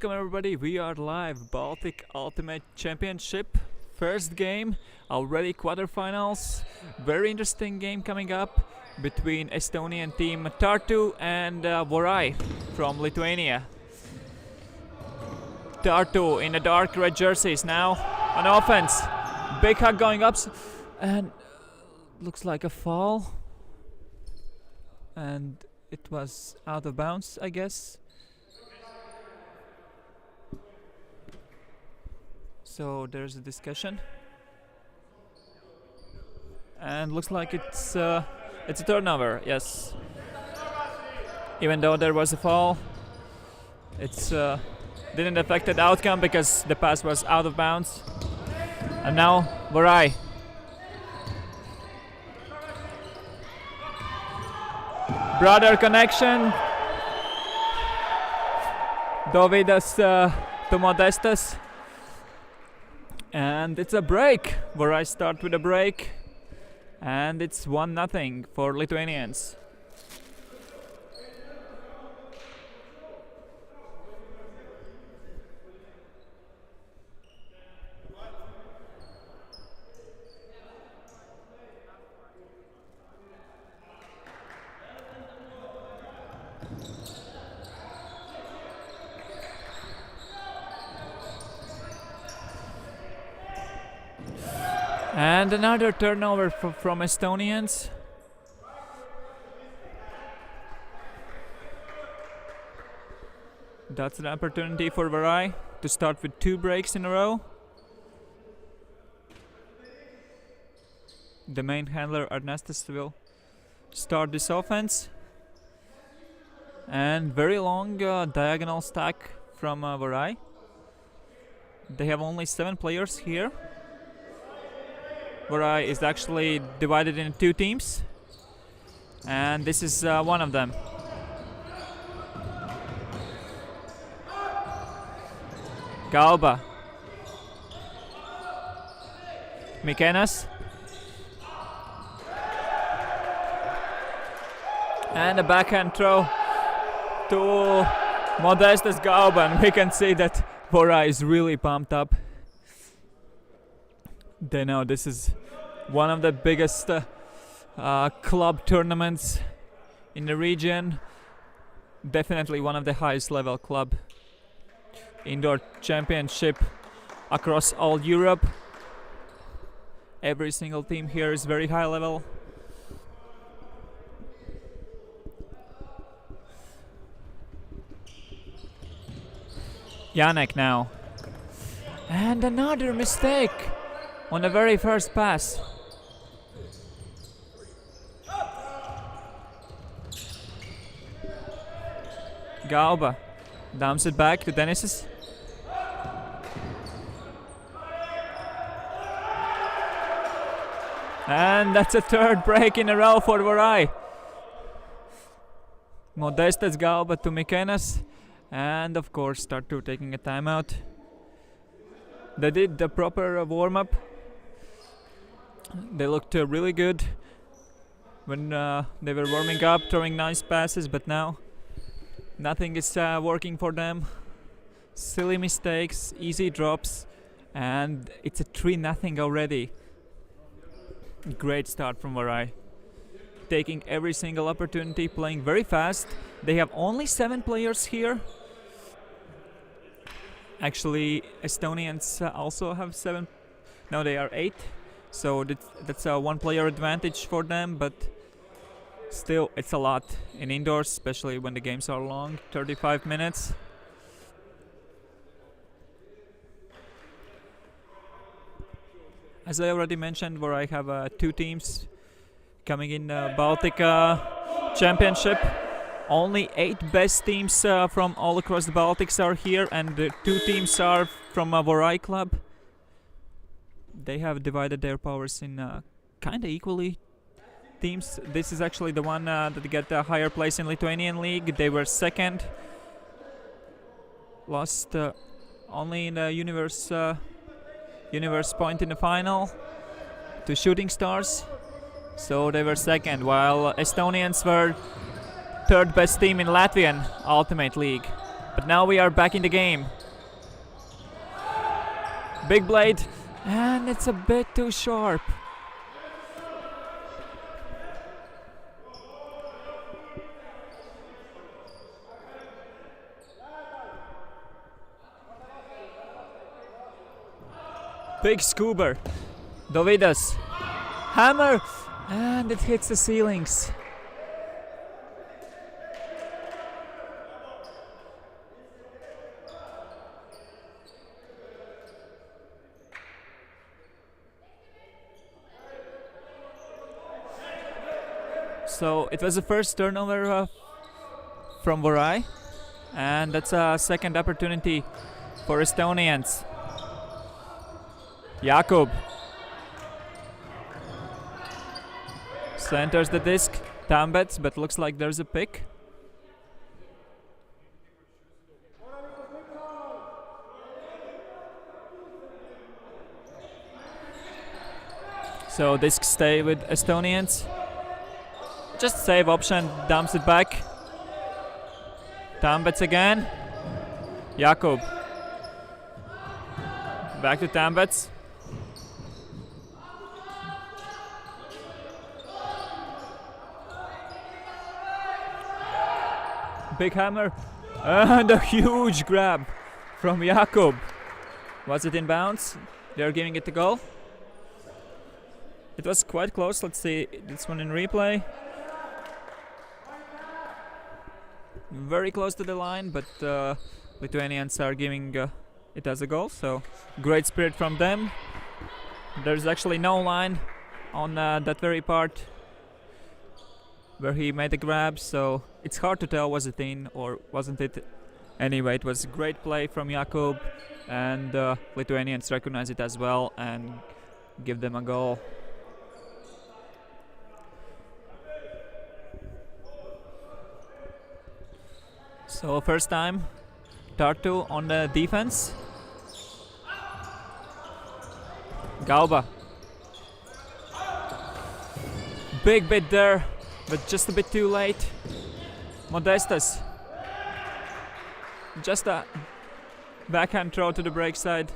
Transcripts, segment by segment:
Welcome everybody, we are live, Baltic Ultimate Championship, first game, already quarterfinals, very interesting game coming up between Estonian team Tartu and Vorai from Lithuania. Tartu in the dark red jerseys now on offense, big hug going up and looks like a foul and it was out of bounds, I guess. So there's a discussion, and looks like it's a turnover. Yes, even though there was a foul, it's didn't affect the outcome because the pass was out of bounds. And now Vorai. Brother connection. Dovydas to Modestas. And it's a break. Vorai start with a break. And it's 1-0 for Lithuanians. And another turnover from Estonians. That's an opportunity for Vorai to start with 2 breaks in a row. The main handler Ernestas will start this offense. And very long diagonal stack from Vorai. They have only 7 players here. Vorai is actually divided into 2 teams, and this is one of them. Galba, Mikenas, and a backhand throw to Modestas Galba, and we can see that Vorai is really pumped up. They know this is one of the biggest club tournaments in the region. Definitely one of the highest level club indoor championship across all Europe. Every single team here is very high level. Janek now. And another mistake on the very first pass. Galba dumps it back to Denises. And that's a third break in a row for Vorai. Modestas Galba to Mikenas. And of course Tartu taking a timeout. They did the proper warm-up. They looked really good when they were warming up, throwing nice passes, but now nothing is working for them. Silly mistakes, easy drops, and it's a 3-0 already. Great start from Vorai. Taking every single opportunity, playing very fast. They have only 7 players here. Actually, Estonians also have 7. No, they are 8. So that's a 1 player advantage for them, but still it's a lot in indoors, especially when the games are long, 35 minutes. As I already mentioned, where I have 2 teams coming in Baltic Championship. Only 8 best teams from all across the Baltics are here, and the 2 teams are from Vorai club. They have divided their powers in kind of equally teams. This is actually the one that get a higher place in Lithuanian league. They were second. Lost only in the universe point in the final to Shooting Stars. So they were second, while Estonians were third best team in Latvian Ultimate League. But now we are back in the game. Big blade, and it's a bit too sharp. Big scuba. Dovidas. Hammer, and it hits the ceilings. So it was the first turnover from Vorai, and that's a second opportunity for Estonians. Jakub centers the disc, Tambets, but looks like there's a pick. So discs stay with Estonians. Just save option, dumps it back. Tambets again. Jakub. Back to Tambets. Big hammer. And a huge grab from Jakub. Was it in bounds? They're giving it a goal. It was quite close. Let's see this one in replay. Very close to the line, but Lithuanians are giving it as a goal, so great spirit from them. There's actually no line on that very part where he made the grab, so it's hard to tell was it in or wasn't it. Anyway, it was a great play from Jakub, and Lithuanians recognize it as well and give them a goal. So first time Tartu on the defense. Galba. Big bit there, but just a bit too late. Modestas. Just a backhand throw to the break side.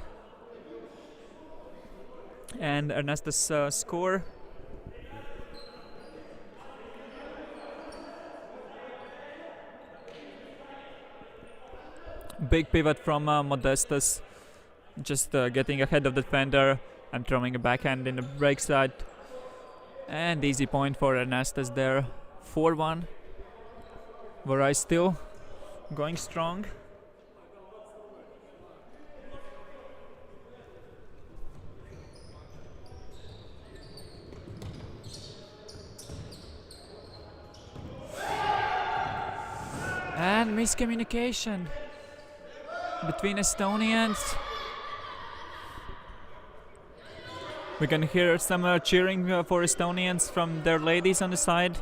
And Ernestus score. Big pivot from Modestas, just getting ahead of the defender and throwing a backhand in the break side. And easy point for Ernestus there. 4-1. Vorai still going strong. And miscommunication between Estonians. We can hear some cheering for Estonians from their ladies on the side.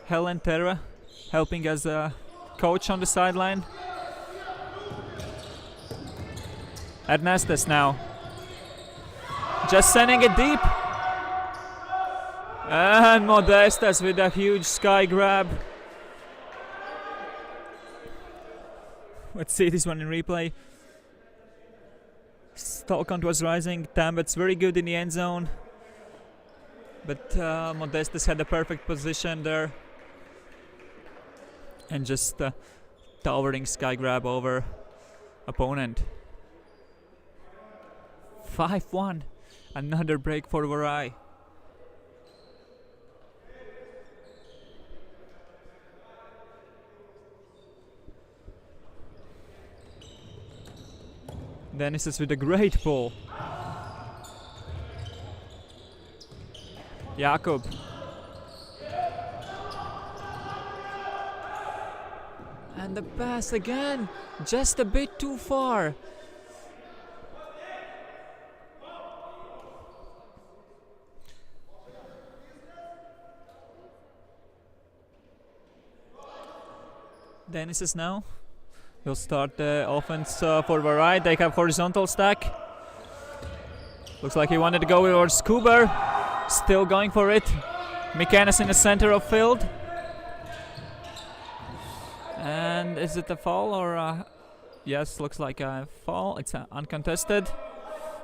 Helen Terra helping as a coach on the sideline. Ernestus now. Just sending it deep. And Modestas with a huge sky grab. Let's see this one in replay. Stolkant was rising. Tambets very good in the end zone. But Modestas had a perfect position there. And just towering sky grab over opponent. 5-1. Another break for Vorai. Dennis is with a great pull. Jakub. And the pass again, just a bit too far. Dennis is now. He'll start the offense for Vorai. They have horizontal stack. Looks like he wanted to go towards Scuba. Still going for it. Mikanis in the center of field. And And is it a fall or yes, looks like a fall. It's uncontested.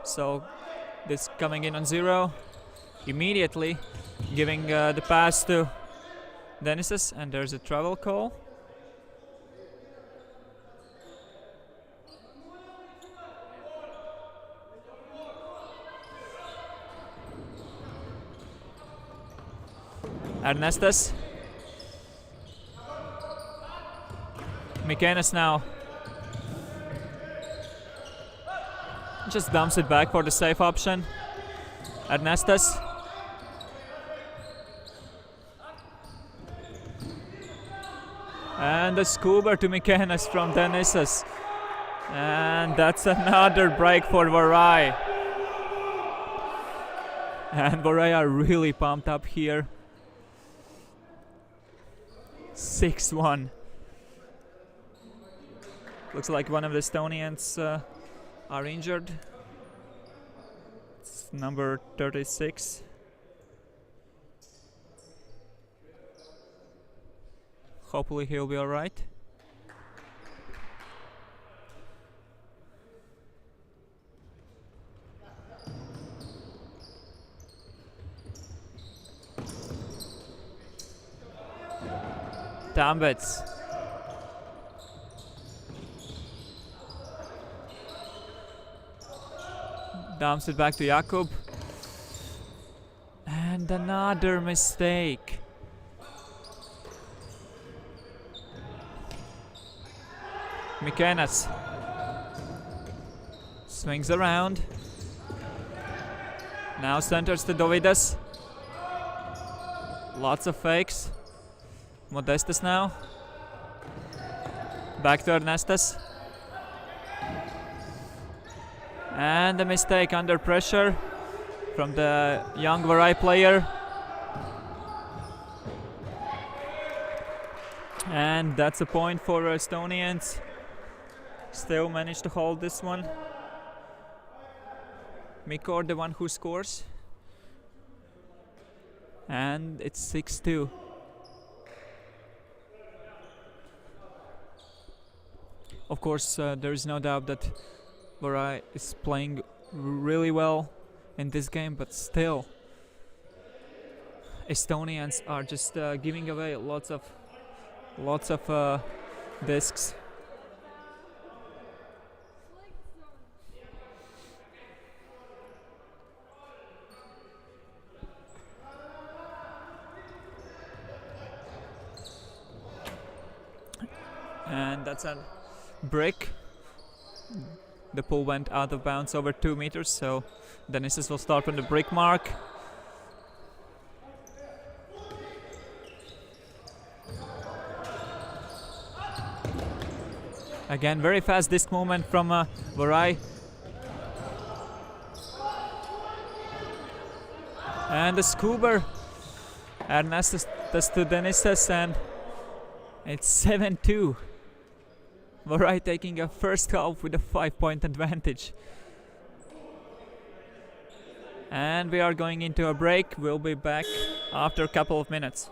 So this coming in on 0. Immediately giving the pass to Denises, and there's a travel call. Ernestas. Mikenas now just dumps it back for the safe option. Ernestas. And the scuba to Mikenas from Denises. And that's another break for Vorai. And Vorai are really pumped up here. 6-1. Looks like one of the Estonians are injured. It's number 36. Hopefully he'll be alright. Tambets. Dumps it back to Jakub. And another mistake. Mikenas swings around. Now centers to Dovidas. Lots of fakes. Modestas now. Back to Ernestas. And a mistake under pressure from the young Vorai player. And that's a point for Estonians. Still managed to hold this one. Mikor, the one who scores. And it's 6-2. Of course, there is no doubt that Vorai is playing really well in this game, but still, Estonians are just giving away lots of discs. And that's a break. The pull went out of bounds over 2 meters, so Denises will start from the break mark. Again, very fast disc movement from Vorai. And the scuba. Ernestas to Denises, and it's 7-2. Vorai taking a first half with a 5-point advantage. And we are going into a break. We'll be back after a couple of minutes.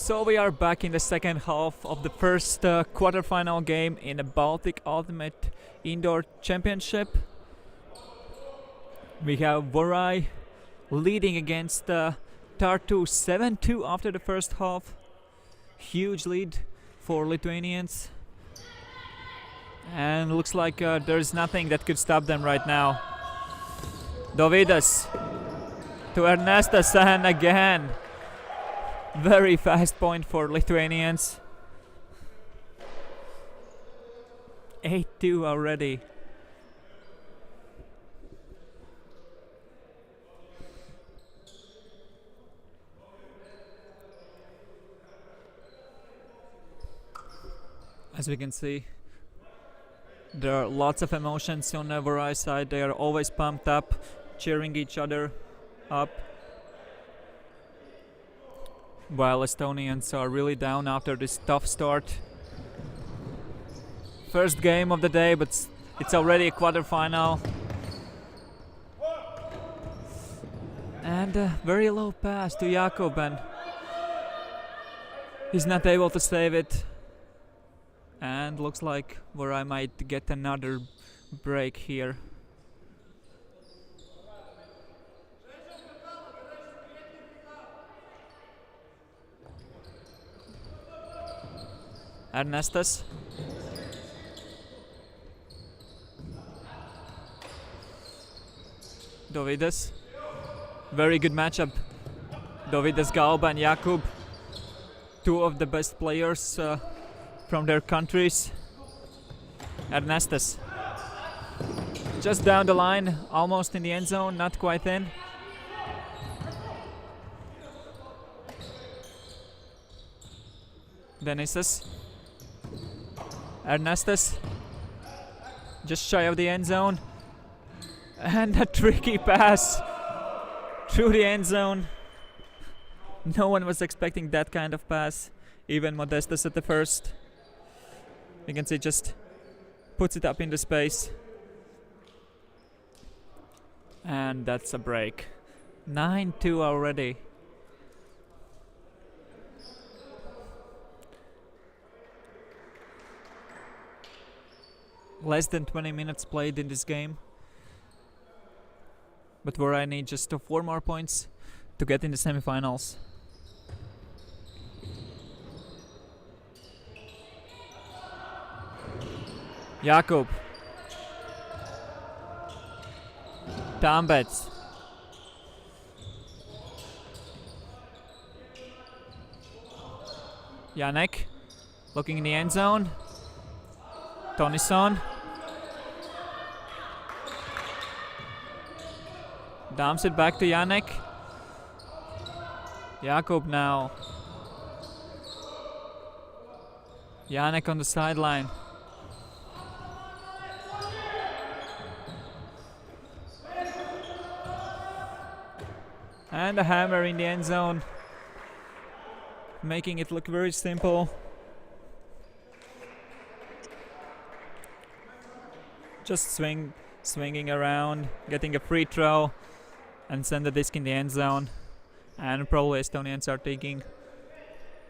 So we are back in the second half of the first quarterfinal game in the Baltic Ultimate Indoor Championship. We have Vorai leading against Tartu 7-2 after the first half. Huge lead for Lithuanians. And looks like there's nothing that could stop them right now. Dovydas to Ernestas, and again very fast point for Lithuanians. 8-2 already. As we can see, there are lots of emotions on the Vorai side. They are always pumped up, cheering each other up, while Estonians are really down after this tough start. First game of the day, but it's already a quarterfinal. And a very low pass to Jakob, and he's not able to save it. And looks like Vorai might get another break here. Ernestas. Dovydas. Very good matchup. Dovydas, Galba and Jakub. Two of the best players from their countries. Ernestas. Just down the line, almost in the end zone, not quite in. Denisas. Ernestas. Just shy of the end zone. And a tricky pass through the end zone. No one was expecting that kind of pass. Even Modestas at the first. You can see just puts it up into space. And that's a break. 9-2 already. Less than 20 minutes played in this game. But Vorai need just 4 more points to get in the semifinals. Jakub. Tambets. Janek looking in the end zone. Tonison. Dumps it back to Janek. Jakub now. Janek on the sideline. And a hammer in the end zone, making it look very simple. Just swinging around, getting a free throw, and send the disc in the end zone. And probably Estonians are thinking,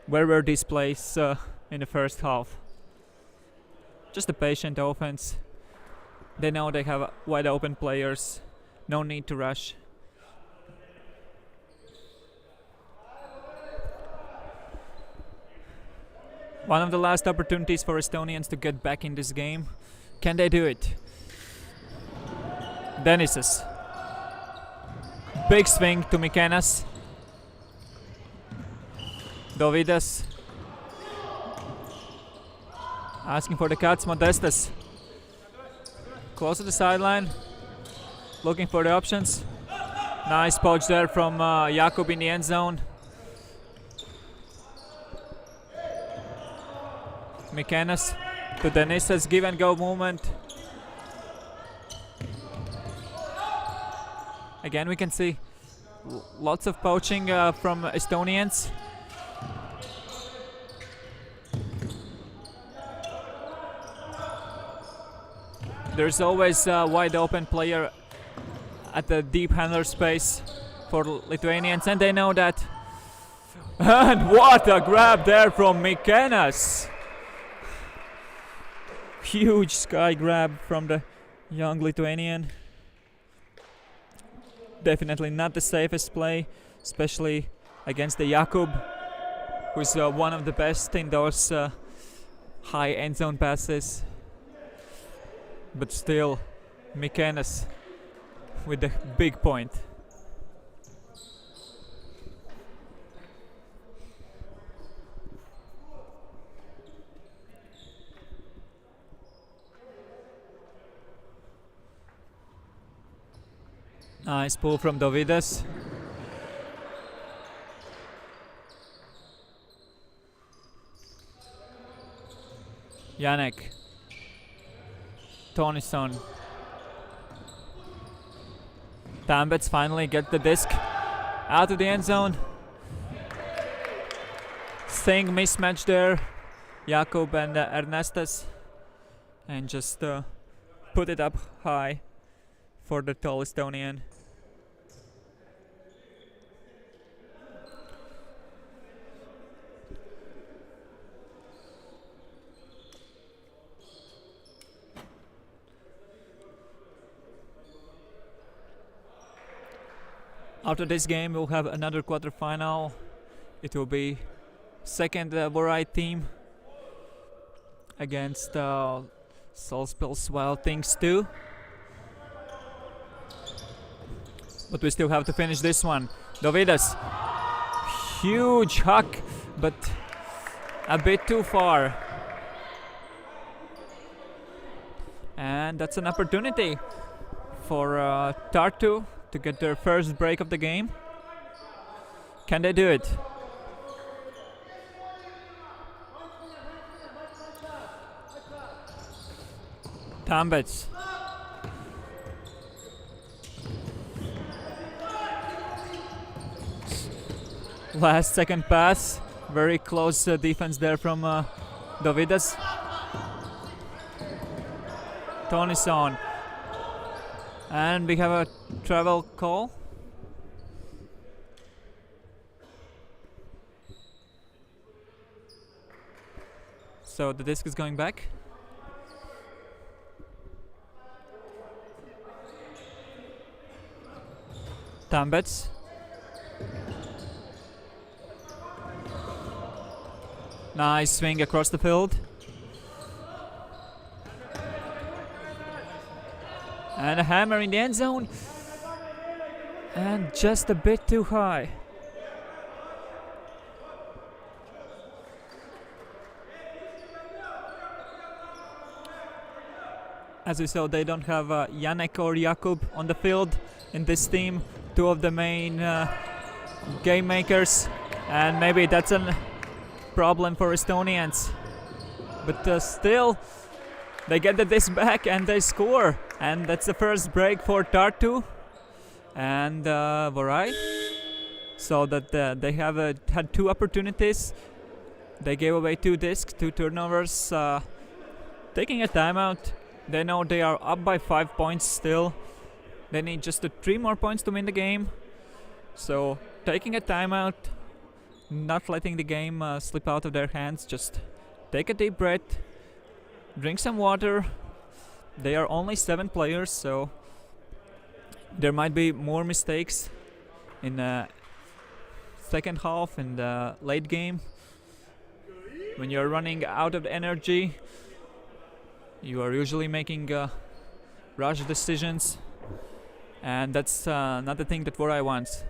where were these plays in the first half? Just a patient offense. They know they have wide open players, no need to rush. One of the last opportunities for Estonians to get back in this game. Can they do it? Denisas. Big swing to Mikenas. Dovydas. Asking for the cuts, Modestas. Close to the sideline. Looking for the options. Nice poach there from Jakub in the end zone. Mikenas to Denisas, give and go movement. Again, we can see lots of poaching from Estonians. There's always a wide open player at the deep handler space for Lithuanians, and they know that And what a grab there from Mikenas! Huge sky grab from the young Lithuanian. Definitely not the safest play, especially against the Jakub, who's one of the best in those high end zone passes. But still, Mikenas with the big point. Nice pull from Dovidas. Janek. Tonison. Tambets finally get the disc out of the end zone. Sting mismatch there. Jakub and Ernestas. And just put it up high for the tall Estonian. After this game, we'll have another quarterfinal. It will be second Vorai team against Salzpils Wild Things 2. But we still have to finish this one. Dovidas, huge huck, but a bit too far. And that's an opportunity for Tartu to get their first break of the game. Can they do it? Tambets. Last second pass. Very close defense there from Dovidas. Tonison. And we have a travel call. So the disc is going back. Tambets. Nice swing across the field. And a hammer in the end zone. And just a bit too high. As we saw, they don't have Janek or Jakub on the field in this team. Two of the main game makers. And maybe that's a problem for Estonians. But still, they get the disc back and they score. And that's the first break for Tartu and Vorai. So that they have had two opportunities. They gave away two discs, two turnovers. Taking a timeout. They know they are up by 5 points still. They need just 3 more points to win the game. So taking a timeout, not letting the game slip out of their hands. Just take a deep breath, drink some water. They are only 7 players, so there might be more mistakes in the second half and the late game. When you're running out of energy, you are usually making rush decisions, and that's not the thing that Vorai wants.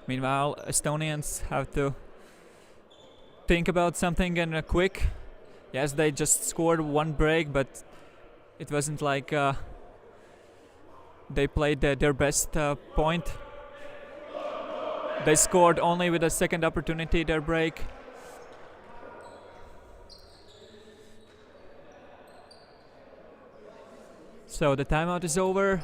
Meanwhile, Estonians have to think about something and quick. Yes, they just scored one break, but it wasn't like they played their best point. They scored only with a second opportunity their break. So the timeout is over.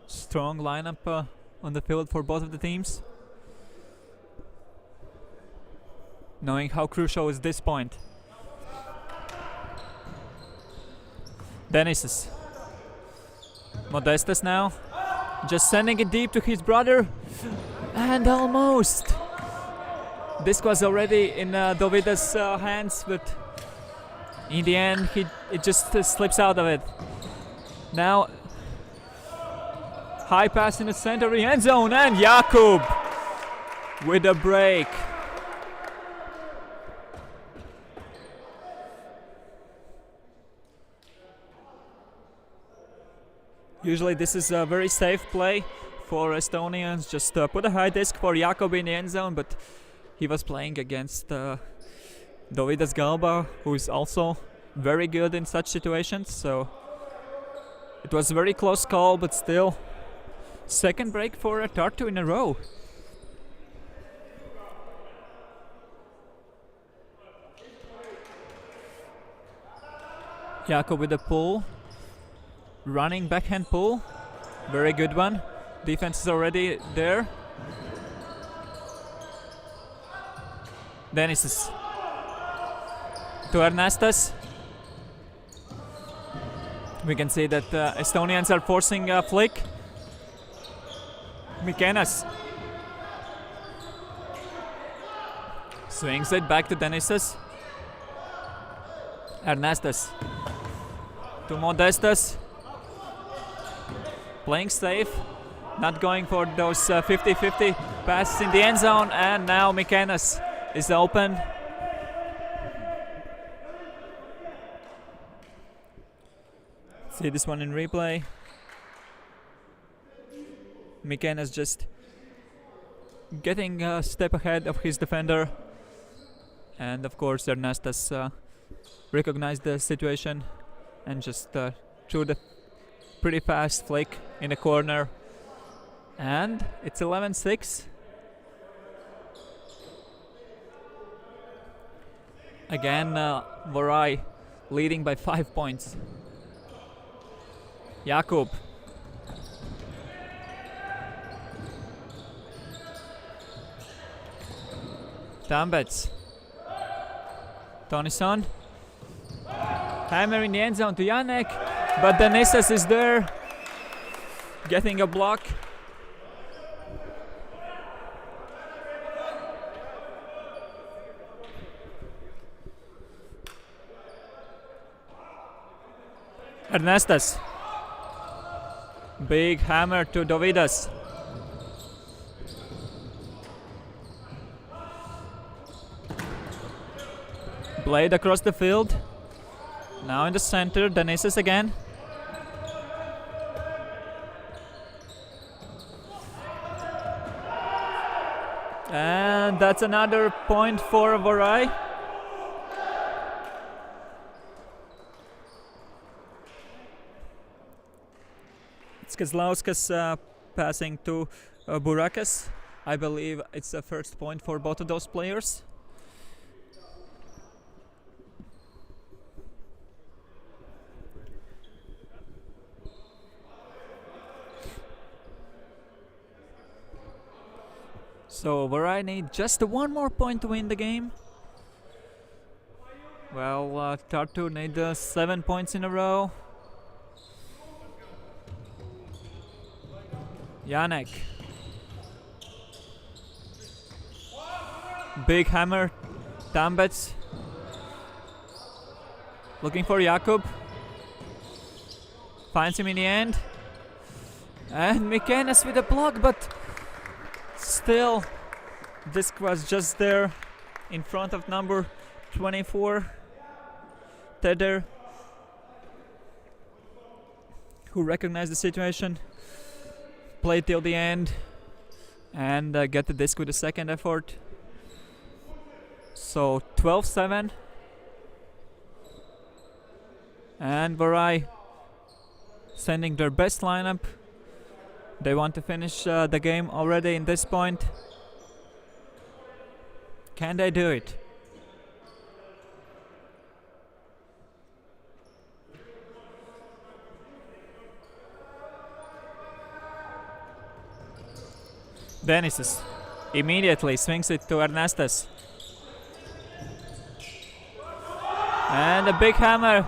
Strong lineup on the field for both of the teams. Knowing how crucial is this point. Denises. Modestas now, just sending it deep to his brother, and almost. This was already in Dovidas' hands, but in the end it just slips out of it. Now, high pass in the center of the end zone, and Jakub with a break. Usually this is a very safe play for Estonians. Just put a high disc for Jakub in the end zone, but he was playing against Dovidas Galba, who is also very good in such situations. So it was a very close call, but still, second break for Tartu in a row. Jakub with a pull. Running backhand pull, very good one. Defense is already there. Denises to Ernestas. We can see that Estonians are forcing a flick. Mikenas swings it back to Denises. Ernestas to Modestas. Playing safe, not going for those 50-50 passes in the end zone, and now Mikenas is open. See this one in replay. Mikenas just getting a step ahead of his defender, and of course Ernestas recognized the situation and just threw the pretty fast flick in the corner, and it's 11-6. Again, Vorai leading by 5 points. Jakub. Tambets. Tonison. Hammer in the end zone to Janek, but Denises is there, getting a block. Ernestas. Big hammer to Dovidas. Blade across the field. Now in the center, Denises again. And that's another point for Vorai. It's Kazlauskas passing to Burakas. I believe it's the first point for both of those players. So Vorai need just one more point to win the game. Well, Tartu need 7 points in a row. Janek. Big hammer. Tambets. Looking for Jakub. Finds him in the end. And Mikenas with a block, but still, disc was just there in front of number 24, Teder, who recognized the situation, played till the end, and get the disc with the second effort. So 12-7, and Vorai sending their best lineup. They want to finish the game already in this point. Can they do it? Denises immediately swings it to Ernestas. And a big hammer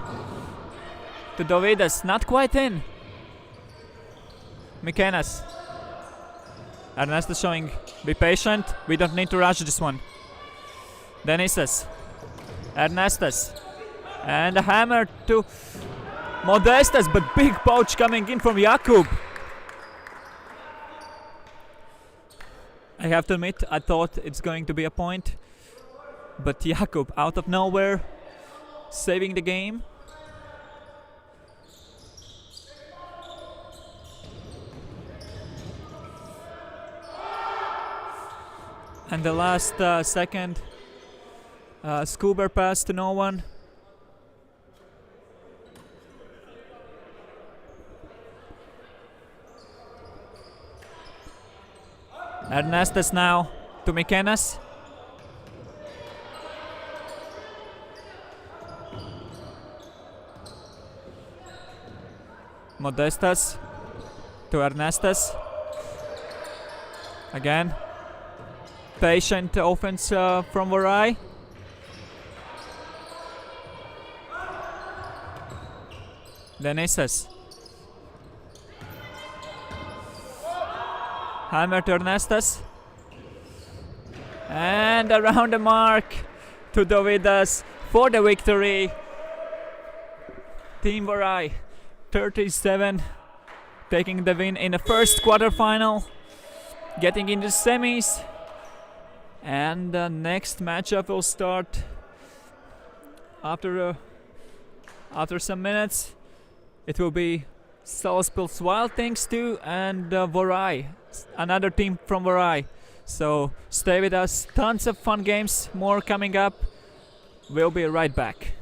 to Dovidas, not quite in. Mikenas. Ernestas showing, be patient, we don't need to rush this one. Denises. Ernestas. And a hammer to Modestas, but big pouch coming in from Jakub. I have to admit, I thought it's going to be a point, but Jakub out of nowhere, saving the game. And the last second, Skuber pass to no one. Ernestas now to Mikenas. Modestas to Ernestas. Again. Patient offense from Vorai. Denises. Hammer to Ernestas. And around the mark to Dovidas for the victory. Team Vorai 37 taking the win in the first quarterfinal, getting into semis. And the next matchup will start after some minutes. It will be Salaspils Wild Things 2 and Vorai, another team from Vorai. So stay with us, tons of fun games, more coming up. We'll be right back.